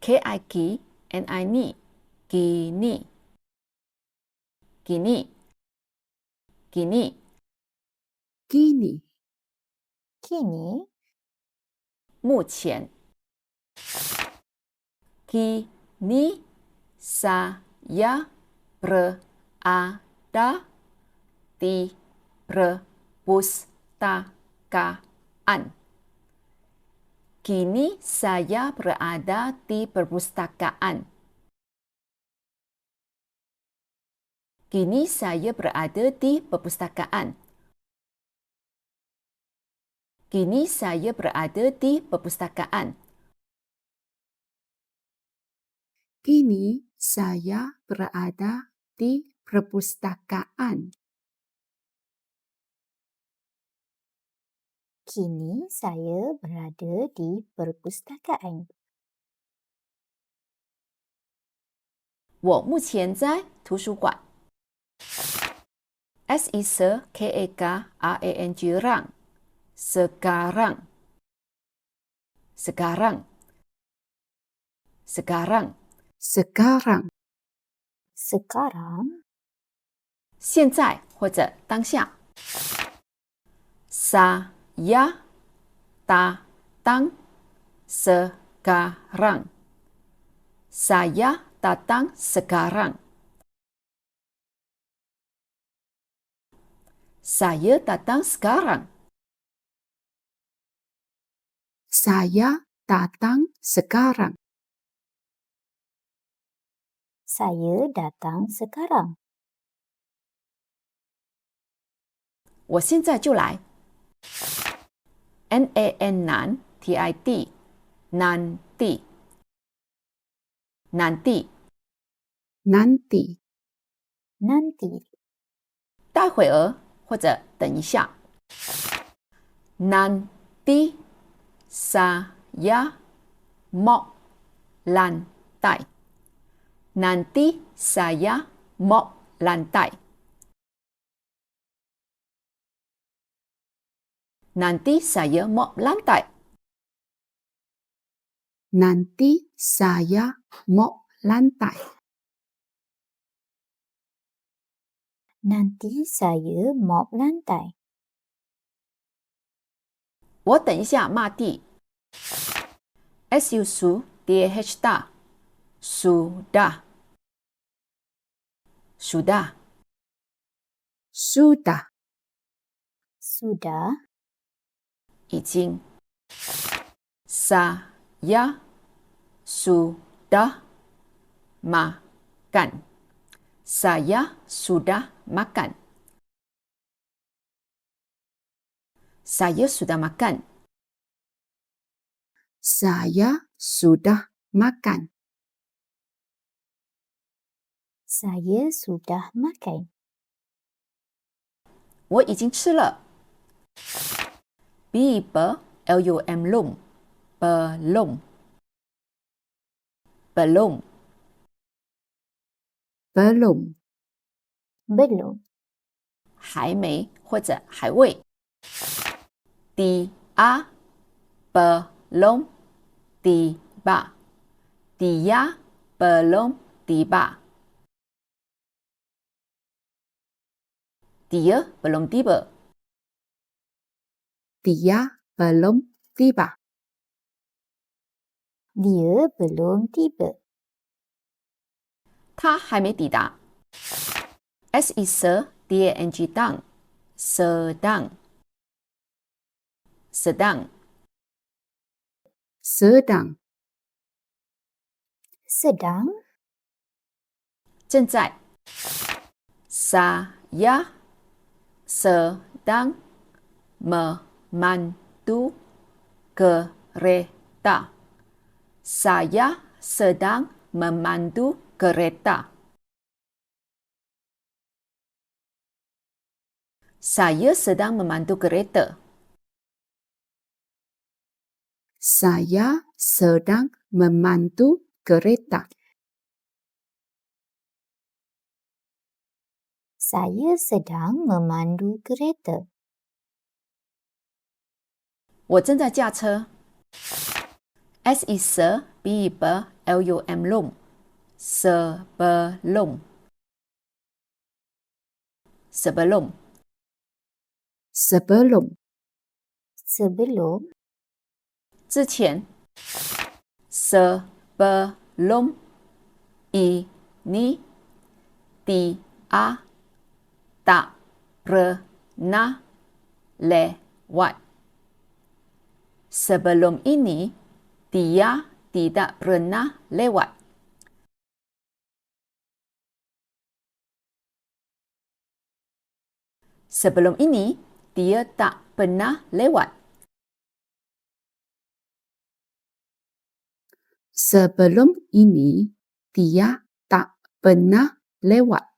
K-I-K N-I-N Kini Kini Kini Kini. Kini. 目前 Kini saya berada di perpustakaan. Kini saya berada di perpustakaan. Kini saya berada di perpustakaan. Kini saya berada di perpustakaan. Kini saya berada di perpustakaan. Kini saya berada di perpustakaan. 我目前在图书馆。sekarang sekarang sekarang sekarang Sekarang. Sekarang. 现在或者当下。saya datang sekarang. Saya datang sekarang. Saya datang sekarang. Saya datang sekarang. Saya datang sekarang. 我现在就来。NAN TID nanti nanti Nanti. Nanti. 待会儿或者等一下。Nanti saya mau lantai. Nanti saya mau lantai. Nanti saya mau lantai. Nanti saya mau lantai. Nanti saya mop lantai. 我等一下抹地。SUSUDAH sudah sudah Sudah. Sudah. 已经。Saya sudah makan. Saya sudah makan. Saya sudah makan. Saya sudah makan. Saya sudah makan. 我已经吃了。belum belum belum Belum. Belum. 还没或者还未。Dia belum tiba. Dia belum tiba. Dia belum tiba. Dia belum tiba. Dia belum tiba. 他还没抵达。sedang sedang sedang Sedang. Sedang. 正在。Saya sedang memandu kereta. Saya sedang memandu kereta. Saya sedang memandu kereta. Saya sedang memandu kereta. Saya sedang memandu kereta. 我正在驾车。SISBIBLUM lum. Sebelum. Sebelum. sebelum, Sebelum. 之前。Sebelum ini dia tak pernah lewat. Sebelum ini dia tidak pernah lewat. Sebelum ini dia tak pernah lewat. sebelum ini dia tak pernah lewat.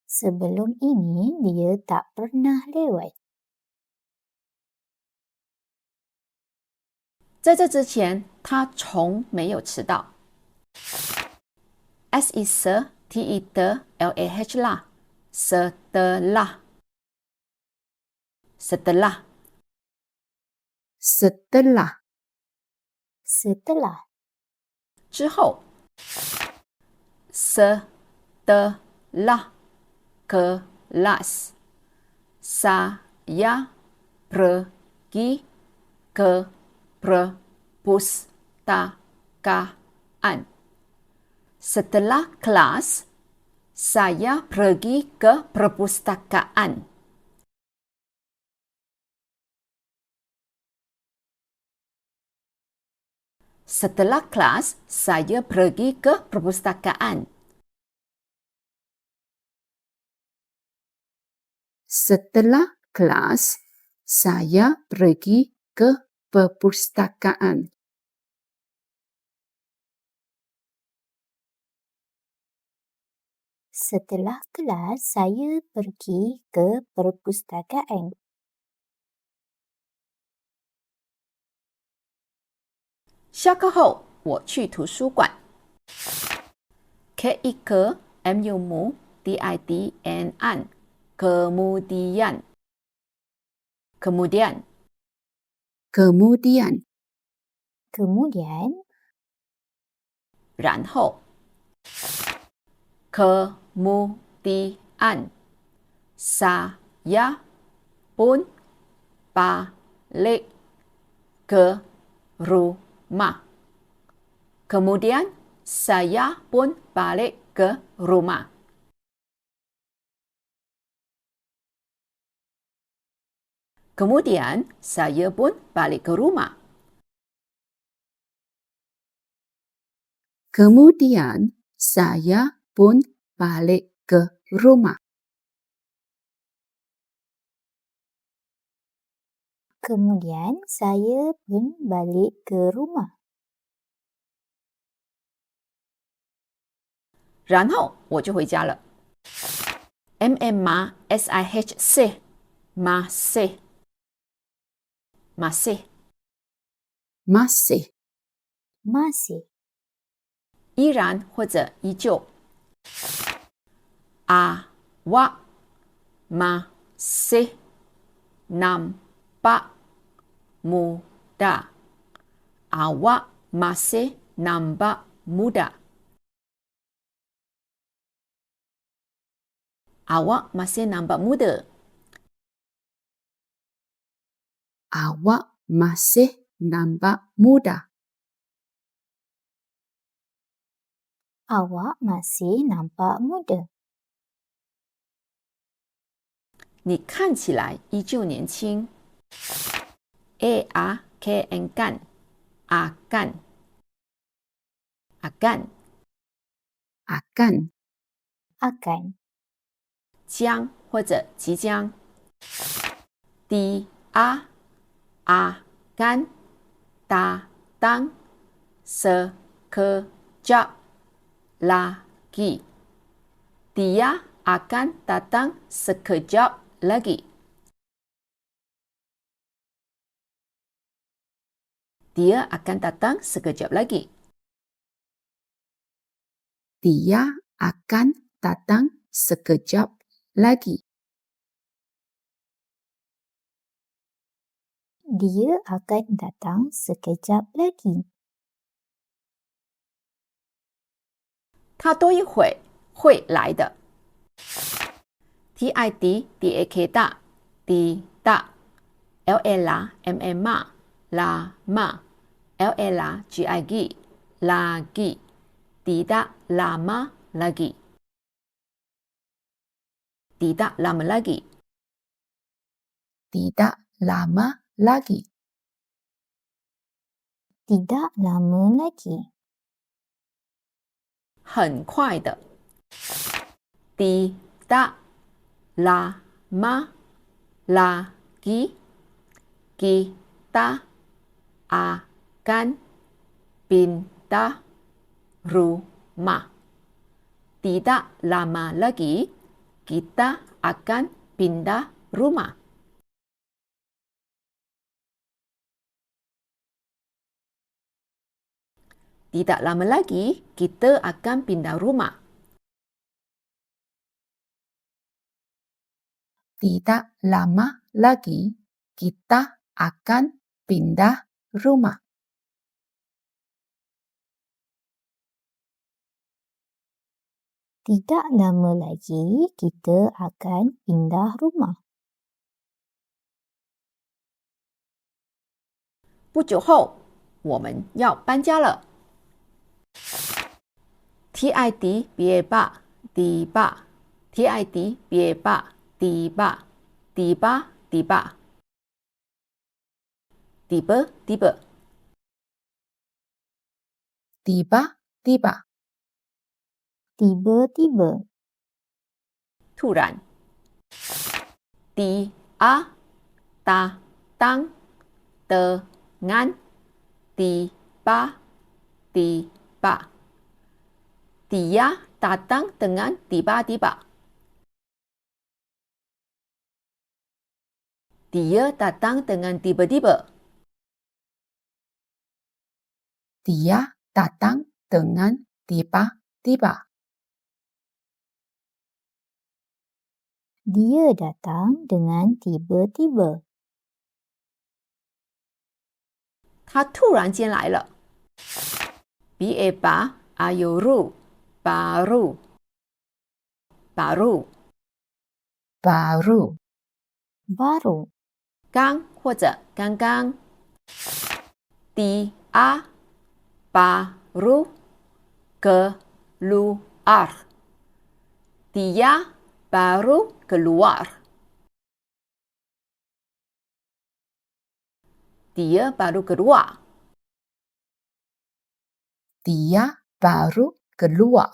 Sebelum ini dia tak pernah lewat. 在这之前他从没有迟到。S I S T I T L A H lah. Setelah. Setelah. setelah, Setelah. 之后。Setelah kelas saya pergi ke perpustakaan. Setelah kelas saya pergi ke perpustakaan. Setelah kelas saya pergi ke perpustakaan. setelah kelas saya pergi ke perpustakaan. Setelah kelas saya pergi ke perpustakaan. 下课后我去图书馆。Ke mu didn. Kemudian. Kemudian. Kemudian, Kemudian. 然后。Kemudian saya pun balik ke rumah. Kemudian saya pun balik ke rumah. Kemudian saya pun balik ke rumah. kemudian saya pun balik ke rumah. Kemudian saya pun balik ke rumah. 然后我就回家了。MMSIH masih. Masih. Masih, Masih. 依然或者依旧。Awak masih nampak muda. Awak masih nampak muda. Awak masih nampak muda. awak masih nampak muda. Awak masih nampak muda. 你看起来依旧年轻。Akan. Akan. Akan. Akan, Akan. 将或者即将。Dia akan datang sekejap lagi. Dia akan datang sekejap lagi. Dia akan datang sekejap lagi. dia akan datang sekejap lagi. Dia akan datang sekejap lagi. 他多一会会来的。TID DAK 滴答 LA MMA 啦嘛 LA GIG lagi 滴答 lama lagi 滴答 lama lagi Tidak lama lagi. Tidak lama lagi. 很快的。滴答 lama lagi kita akan pindah rumah. Tidak lama lagi kita akan pindah rumah. Tidak lama lagi kita akan pindah rumah. Tidak lama lagi kita akan pindah rumah. Tidak lama lagi kita akan pindah rumah. 不久后我们要搬家了。TID BA8 D8 TID BA8 D8 D8 D8 Tiba tiba Tiba-tiba. Tiba-tiba. 突然。Dia datang dengan tiba-tiba. Dia datang dengan tiba-tiba. Dia datang dengan tiba-tiba. Dia datang dengan tiba-tiba. Dia datang dengan tiba-tiba. 他突然间来了。BA8 ayuru baru baru Baru. Baru. 刚或者刚刚。Dia baru keluar. Dia baru keluar. Dia baru keluar. Dia baru keluar.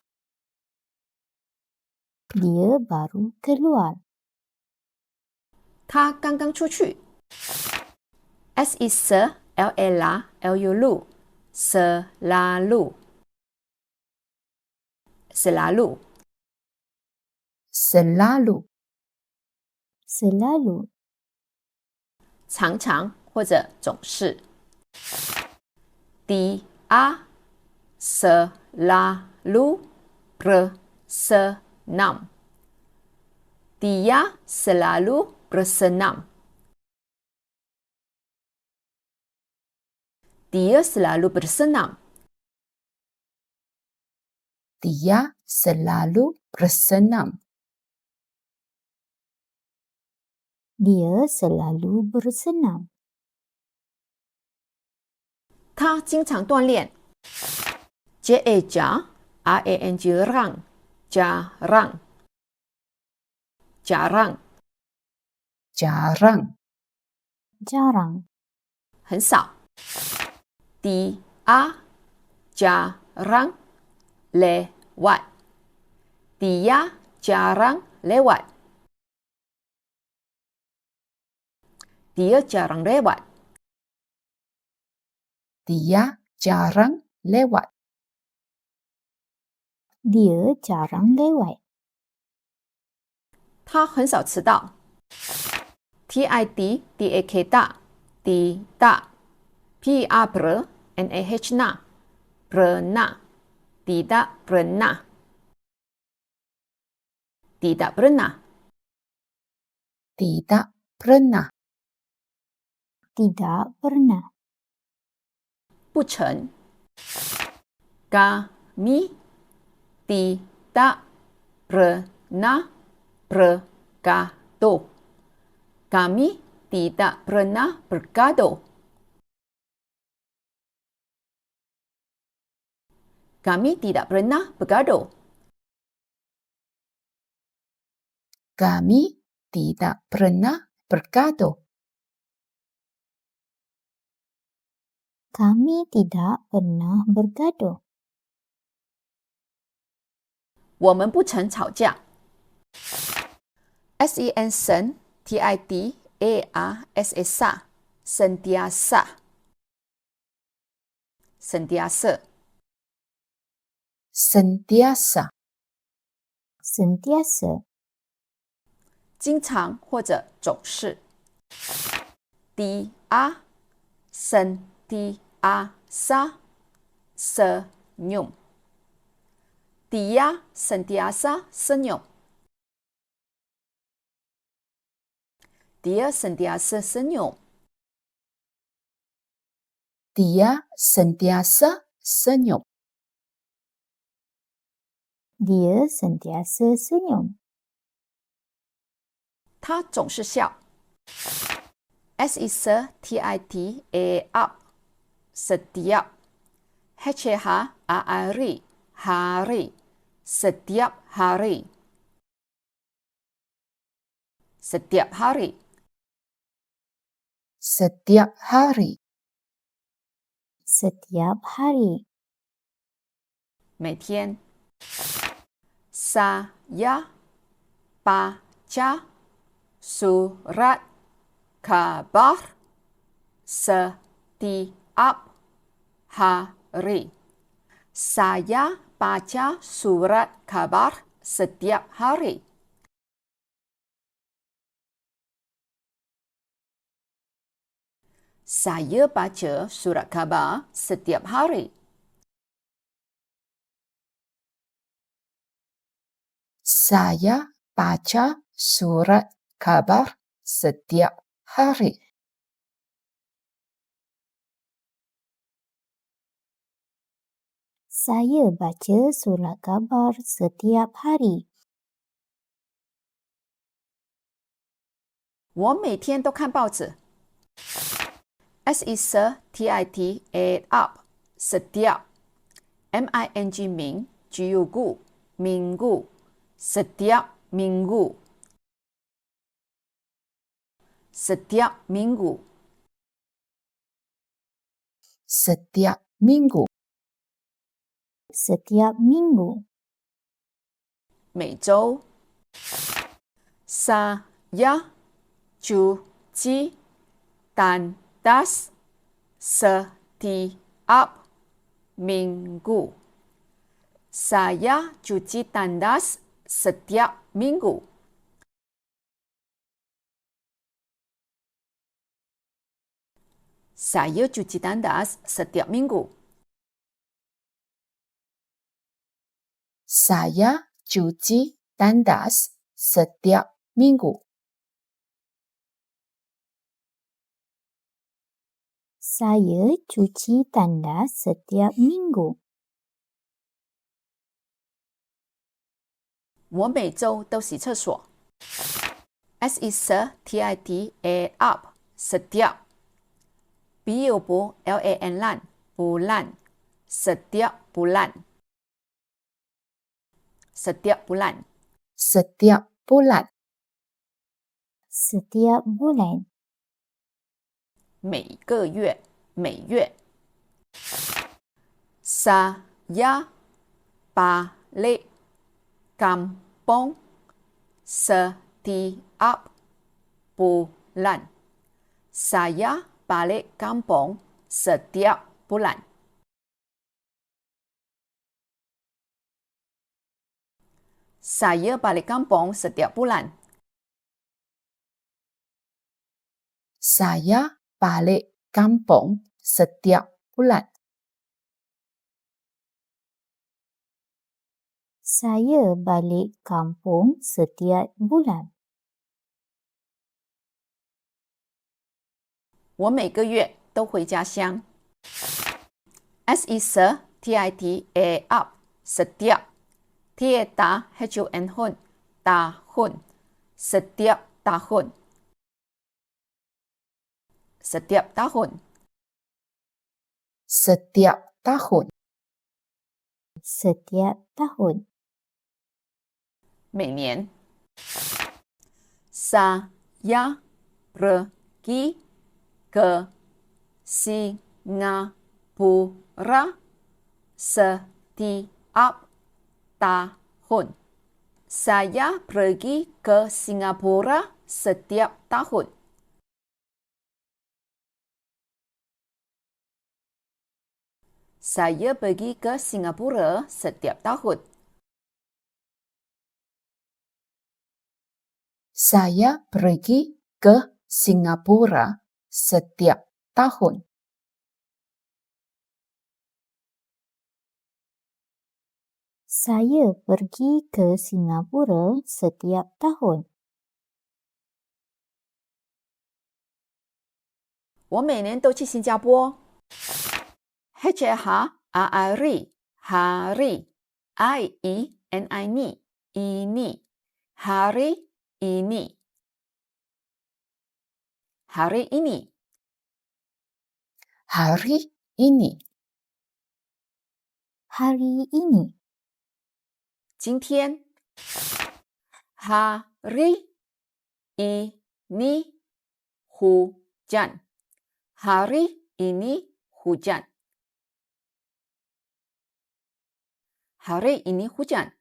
Dia baru keluar. 他刚刚出去。SE LA LU selalu selalu Selalu. Selalu. 常常或者总是。Dia selalu bersenam. Dia selalu bersenam. Dia selalu bersenam. Dia selalu bersenam. Dia selalu bersenam. 他经常锻炼。JA RANG jarang jarang jarang Jarang. Jarang. 很少。Dia jarang lewat. Dia jarang lewat. Dia jarang lewat. Dia jarang lewat. Dia jarang lewat. 他很少迟到。TID DAK 大 D 大 PER NAH 那 pernah tidak pernah tidak pernah Tidak pernah. tidak pernah. 不成。Kami tidak pernah bergaduh. Kami tidak pernah bergaduh. Kami tidak pernah bergaduh. Kami tidak pernah bergaduh. Kami tidak pernah bergaduh. 我们不曾吵架。Sentiasa sentiasa sentiasa Sentiasa. Sentiasa. 经常或者总是。Dia sentiasa senyum. Dia sentiasa senyum. Dia sentiasa senyum. Dia sentiasa senyum. Dia sentiasa senyum. 他总是笑。Setiap setiap hari hari setiap hari setiap hari Setiap hari. Setiap hari. 每天。Saya baca surat kabar setiap hari. Saya baca surat kabar setiap hari. Saya baca surat khabar setiap hari. Saya baca surat kabar setiap hari. Saya baca surat khabar setiap hari. 我每天都看报纸。Setiap setiap minggu minggu setiap minggu setiap minggu Setiap minggu. Setiap minggu. 每周。Saya cuci tandas setiap minggu. Saya cuci tandas setiap minggu. Saya cuci tandas setiap minggu. Saya cuci tandas setiap minggu. Saya cuci tandas setiap minggu. 我每周都洗厕所。Setiap setiap bulan setiap bulan setiap bulan Setiap bulan. Setiap bulan. 每个月每月。Saya balik kampung setiap bulan. Saya balik kampung setiap bulan. Saya balik kampung setiap bulan. Saya balik kampung setiap bulan. Saya balik kampung setiap bulan. 我每个月都回家乡。S-I-S T-I-T-A-Up setiap T-A-Ta H-U-N-Hun tahun setiap tahun setiap tahun setiap tahun, Setiap tahun. 每年。Saya pergi ke Singapura setiap tahun. Saya pergi ke Singapura setiap tahun. Saya pergi ke Singapura setiap tahun. Saya pergi ke Singapura setiap tahun. Saya pergi ke Singapura setiap tahun. 我每年都去新加坡。H-A-R-R-I hari I-E-N-I-N ini hari ini hari ini Hari ini, Hari ini. 今天。Hari ini hujan. Hari ini hujan. Hari ini hujan.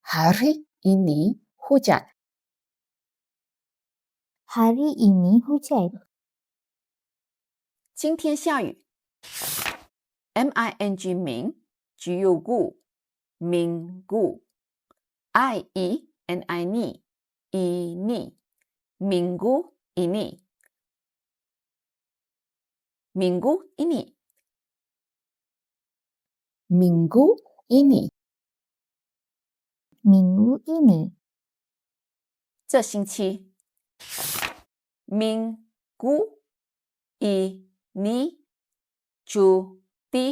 hari ini hujan. Hari ini hujan. 今天下雨。M-I-N-G 明 G-U-Gu minggu I-E-N-I-N ini minggu ini minggu ini Minggu ini, Minggu ini. 这星期。Minggu ini cuti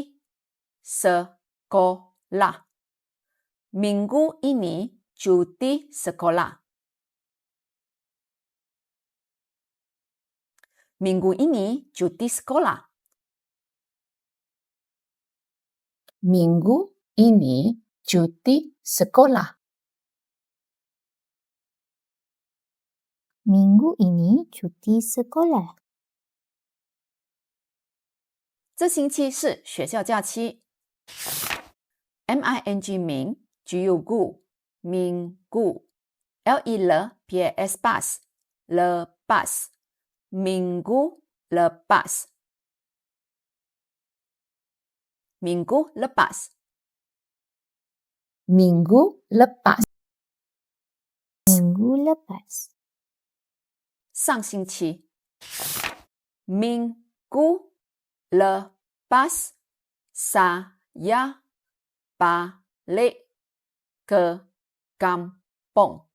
sekolah. Minggu ini cuti sekolah. Minggu ini cuti sekolah. minggu ini cuti sekolah. Minggu ini cuti sekolah. 这星期是学校假期。M-I-N-G 明 G-U-Gu minggu L-E-L-P-A-S pas lepas minggu lepas minggu lepas Minggu lepas, Minggu lepas. 上星期。Minggu lepas saya balik ke kampung.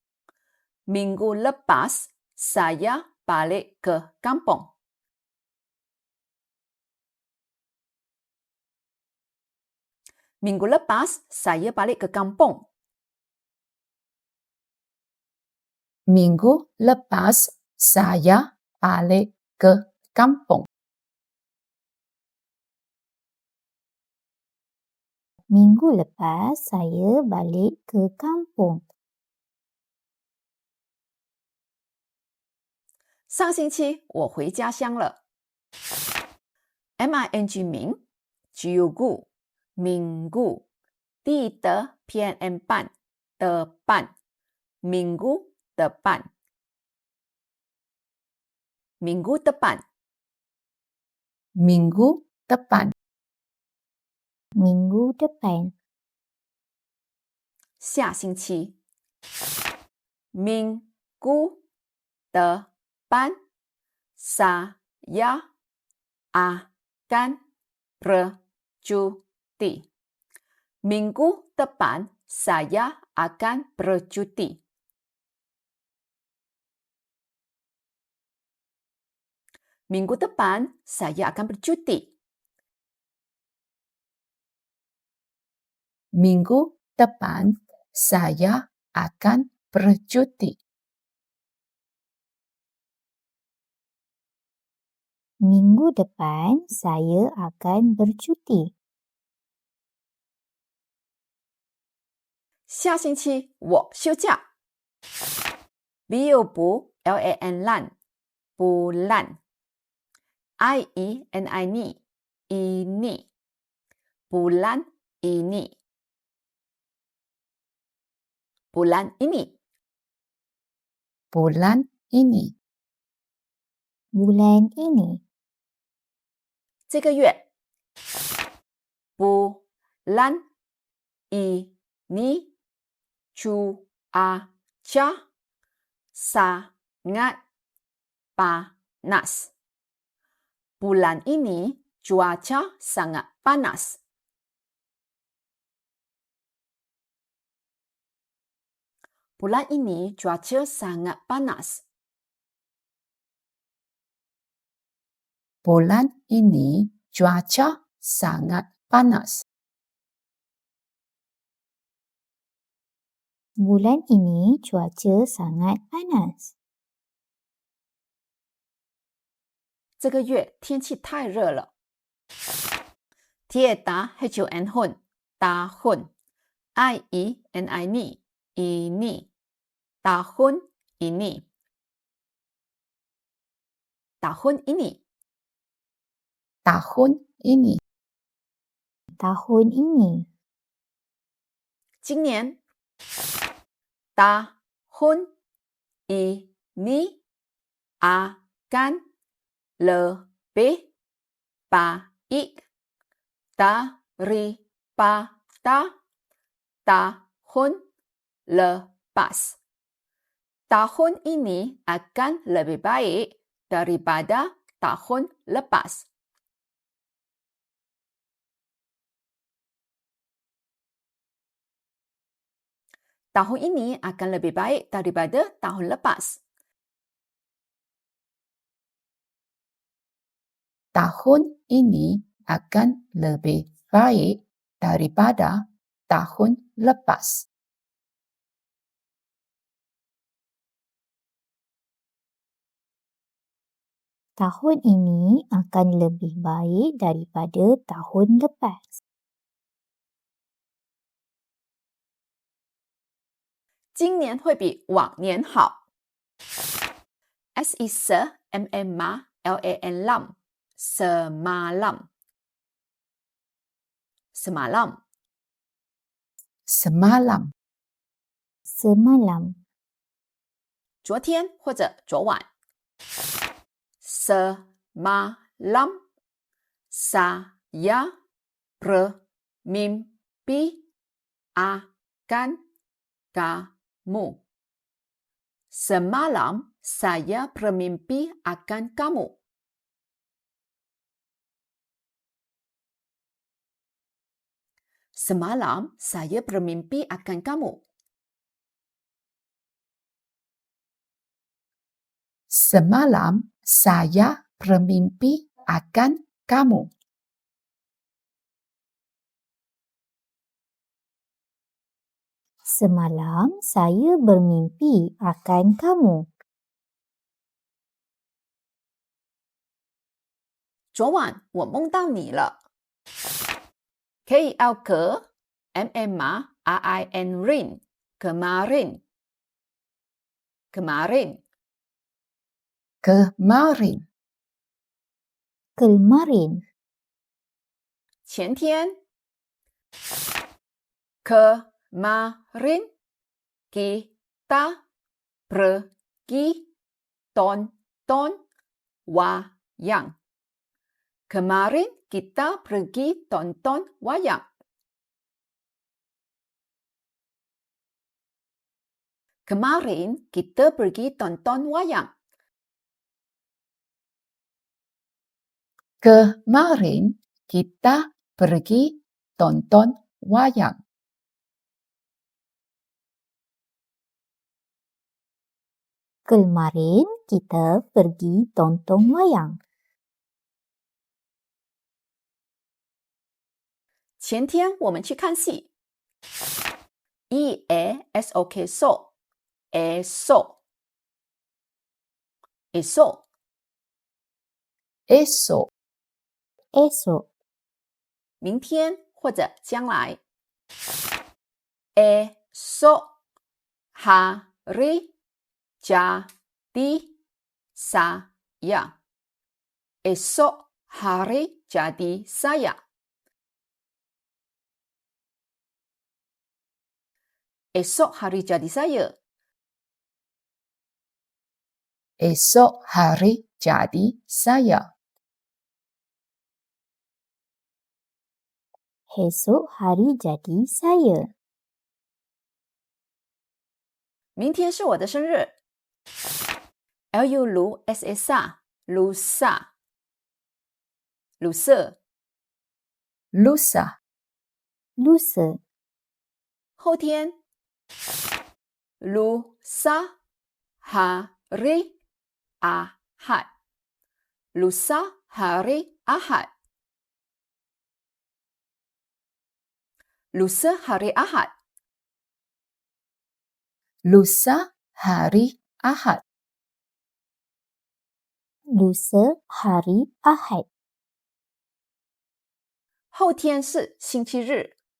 Minggu lepas saya balik ke kampung. Minggu lepas saya balik ke kampung. minggu lepas saya balik ke kampung. Minggu lepas saya balik ke kampung. 上星期我回家乡了。M-I-N-G 明 G-U-Gu minggu di depan depan minggu depan minggu depan Minggu depan, Minggu depan. 下星期。Minggu depan saya akan bercuti. Minggu depan saya akan bercuti. Minggu depan saya akan bercuti. Minggu depan saya akan bercuti. Minggu depan saya akan bercuti. 下星期我休假。Biobu LAN lan bulan. IENI ini. Bulan ini. Bulan ini. Bulan ini. Bulan ini. 这个月。Bulan ini cuaca sangat panas. Bulan ini cuaca sangat panas. Bulan ini cuaca sangat panas. Bulan ini cuaca sangat panas. Bulan ini cuaca sangat panas. 这个月天气太热了。Tiada HUN hun tahun. IENI ini. Tahun ini. Tahun ini. Tahun ini. Tahun ini. 今年。Tahun ini akan lebih baik daripada tahun lepas. Tahun ini akan lebih baik daripada tahun lepas. Tahun ini akan lebih baik daripada tahun lepas. Tahun ini akan lebih baik daripada tahun lepas. Tahun ini akan lebih baik daripada tahun lepas. 今年会比往年好。SEMMALAN semalam. Semalam. Semalam. Semalam. 昨天或者昨晚。Semalam saya bermimpi akan kamu. Semalam saya bermimpi akan kamu. Semalam saya bermimpi akan kamu. Semalam saya bermimpi akan kamu. Semalam saya bermimpi akan kamu. 昨晚我梦到你了。KL ke MMARIN rin kemarin. Kemarin. Kemarin. Kemarin. 前天。Kemarin kita pergi tonton wayang. Kemarin kita pergi tonton wayang. Kemarin kita pergi tonton wayang. Kemarin kita pergi tonton wayang. Kemarin kita pergi tonton wayang. 前天我们去看戏。esok so esok esok esok, esok, 明天或者将来。esok hari jadi saya esok hari jadi saya esok hari jadi saya esok hari jadi saya. esok hari jadi saya. 明天是我的生日。lusa lusa lusa lusa, lusa, 后天。lusa hari ahad lusa hari ahad lusa hari ahad lusa hari ahad, lusa hari ahad. 后天是星期日。